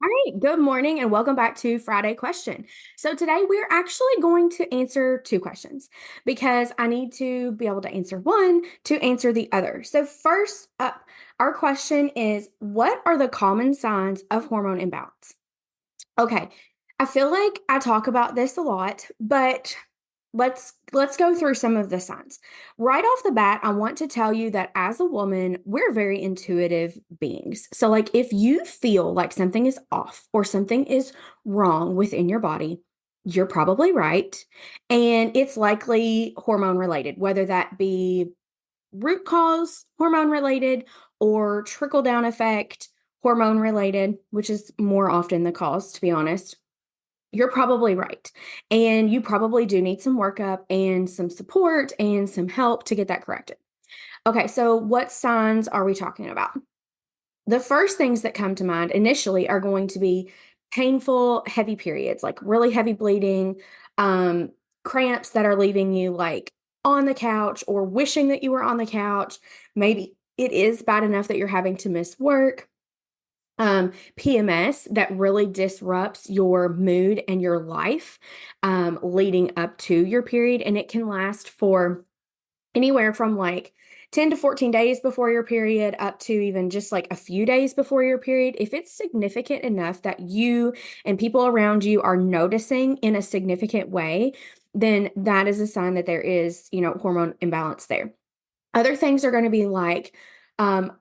All right, good morning and welcome back to Friday Question. So today we're actually going to answer two questions because I need to be able to answer one to answer the other. So first up, our question is, what are the common signs of hormone imbalance? Okay. I feel like I talk about this a lot, but let's go through some of the signs. Right off the bat, I want to tell you that as a woman, we're very intuitive beings. So like if you feel like something is off or something is wrong within your body, you're probably right, and it's likely hormone related, whether that be root cause hormone related or trickle down effect hormone related, which is more often the cause, to be honest. You're probably right. And you probably do need some workup and some support and some help to get that corrected. Okay, so what signs are we talking about? The first things that come to mind initially are going to be painful, heavy periods, like really heavy bleeding, um, cramps that are leaving you like on the couch or wishing that you were on the couch. Maybe it is bad enough that you're having to miss work. PMS that really disrupts your mood and your life leading up to your period. And it can last for anywhere from like 10 to 14 days before your period up to even just like a few days before your period. If it's significant enough that you and people around you are noticing in a significant way, then that is a sign that there is, hormone imbalance there. Other things are going to be like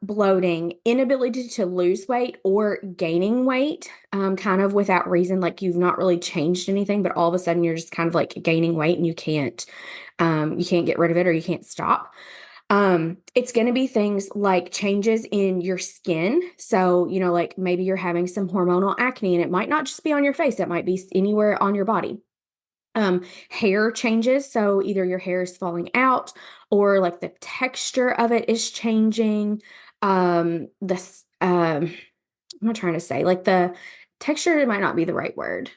bloating, inability to lose weight or gaining weight, kind of without reason, like you've not really changed anything, but all of a sudden you're just kind of like gaining weight and you can't get rid of it or you can't stop. It's going to be things like changes in your skin. So, like maybe you're having some hormonal acne and it might not just be on your face, it might be anywhere on your body. Hair changes. So either your hair is falling out or like the texture of it is changing. This, I'm not trying to say like the texture might not be the right word.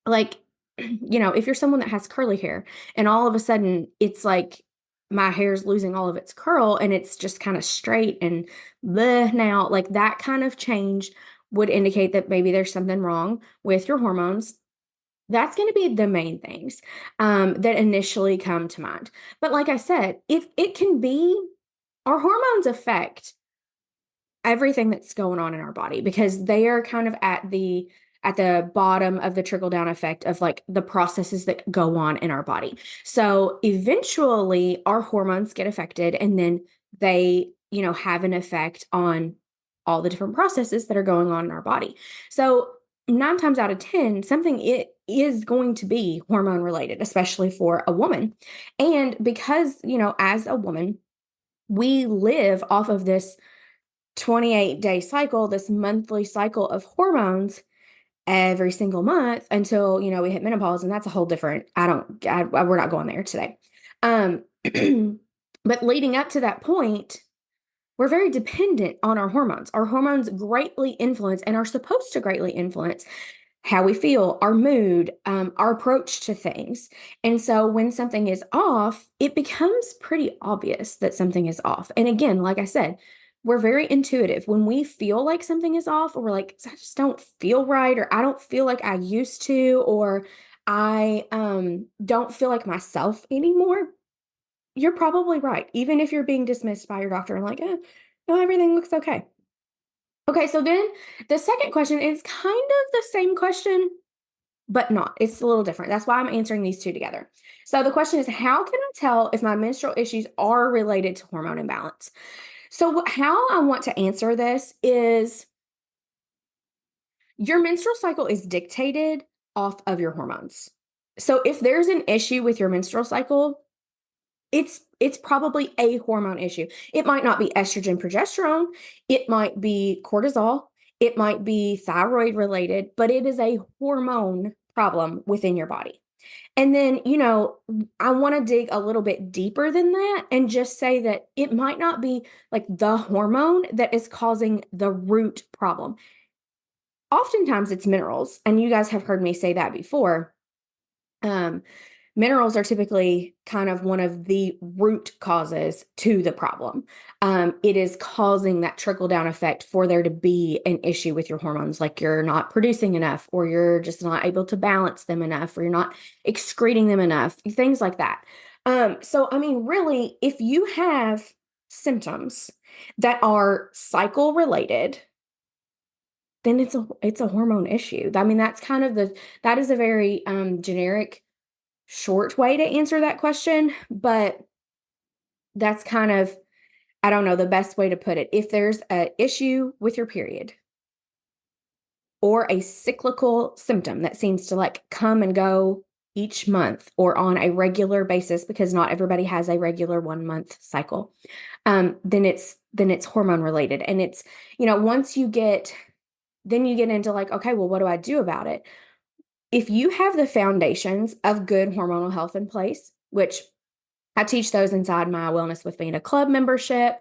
Like, if you're someone that has curly hair and all of a sudden it's like my hair's losing all of its curl and it's just kind of straight and bleh now, like that kind of change would indicate that maybe there's something wrong with your hormones. That's going to be the main things that initially come to mind. But like I said, if it can be, our hormones affect everything that's going on in our body because they are kind of at the bottom of the trickle down effect of like the processes that go on in our body. So eventually our hormones get affected and then they, have an effect on all the different processes that are going on in our body. So 9 times out of 10, something it is going to be hormone related, especially for a woman. And because, as a woman, we live off of this 28-day cycle, this monthly cycle of hormones every single month until, we hit menopause. And that's a whole different, we're not going there today. Um, but leading up to that point, we're very dependent on our hormones. Our hormones greatly influence and are supposed to greatly influence how we feel, our mood, our approach to things. And so when something is off, it becomes pretty obvious that something is off. And again, like I said, we're very intuitive. When we feel like something is off, or we're like, I just don't feel right, or I don't feel like I used to, or I don't feel like myself anymore, you're probably right. Even if you're being dismissed by your doctor and like, no, everything looks okay. Okay, so then the second question is kind of the same question, but not. It's a little different. That's why I'm answering these two together. So the question is, how can I tell if my menstrual issues are related to hormone imbalance? So how I want to answer this is your menstrual cycle is dictated off of your hormones. So if there's an issue with your menstrual cycle, it's probably a hormone issue. It might not be estrogen, progesterone, it might be cortisol, it might be thyroid related, but it is a hormone problem within your body. And then, I want to dig a little bit deeper than that and just say that it might not be like the hormone that is causing the root problem. Oftentimes it's minerals, and you guys have heard me say that before. Um, minerals are typically kind of one of the root causes to the problem. It is causing that trickle down effect for there to be an issue with your hormones, like you're not producing enough, or you're just not able to balance them enough, or you're not excreting them enough, things like that. So, I mean, really, if you have symptoms that are cycle related, then it's a hormone issue. I mean, that's kind of that is a very generic, short way to answer that question, but that's kind of, I don't know, the best way to put it. If there's an issue with your period or a cyclical symptom that seems to like come and go each month or on a regular basis, because not everybody has a regular 1 month cycle, then it's hormone related. And it's, once then you get into like, okay, well, what do I do about it? If you have the foundations of good hormonal health in place, which I teach those inside my Wellness with Vanda Club membership.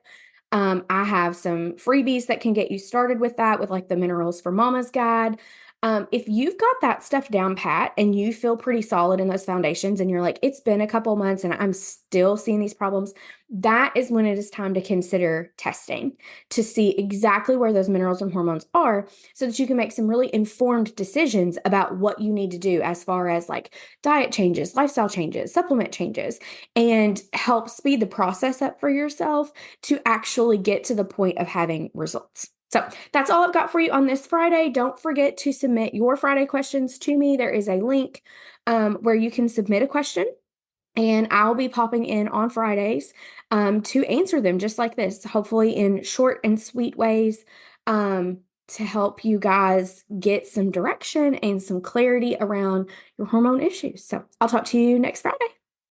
I have some freebies that can get you started with that, with like the Minerals for Mama's Guide. If you've got that stuff down pat and you feel pretty solid in those foundations and you're like, it's been a couple months and I'm still seeing these problems, that is when it is time to consider testing to see exactly where those minerals and hormones are so that you can make some really informed decisions about what you need to do as far as like diet changes, lifestyle changes, supplement changes, and help speed the process up for yourself to actually get to the point of having results. So that's all I've got for you on this Friday. Don't forget to submit your Friday questions to me. There is a link where you can submit a question, and I'll be popping in on Fridays to answer them just like this, hopefully in short and sweet ways, to help you guys get some direction and some clarity around your hormone issues. So I'll talk to you next Friday.